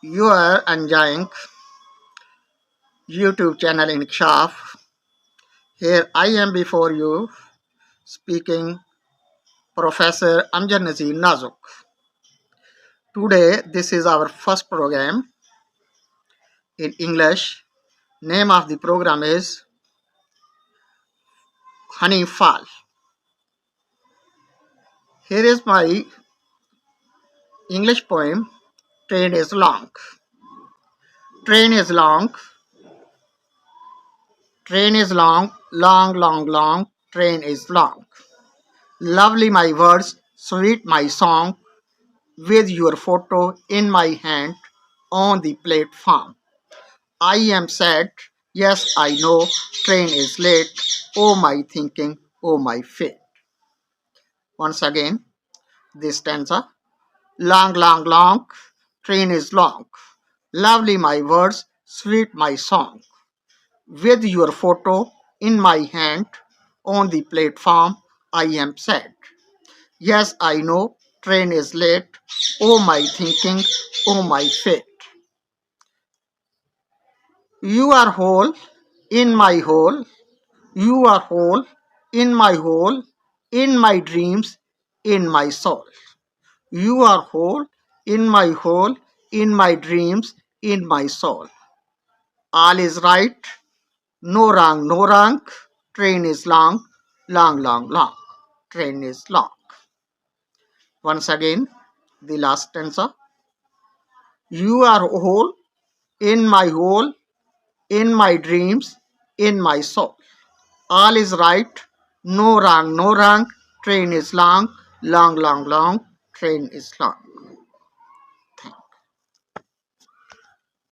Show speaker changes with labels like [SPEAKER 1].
[SPEAKER 1] You are enjoying YouTube channel Inkshaaf. Here I am before you speaking Professor Amjad Nazir Nazuk. Today this is our first program in English. Name of the program is Honey Fall. Here is my English poem. Train is long. Train is long. Train is long. Long, long, long. Train is long. Lovely my words, sweet my song, with your photo in my hand on the platform. I am sad, yes I know, train is late, oh my thinking, oh my fate. Once again, this stanza. Long, long, long, train is long. Lovely my words, sweet my song. With your photo in my hand on the platform, I am sad. Yes, I know, train is late. Oh my thinking, oh my fate. You are whole in my whole. You are whole in my whole, in my dreams, in my soul. You are whole in my whole, in my dreams, in my soul. All is right, no wrong, no wrong. Train is long, long, long, long. Train is long. Once again, the last stanza. You are whole in my whole, in my dreams, in my soul. All is right, no wrong, no wrong. Train is long, long, long, long. Train is long.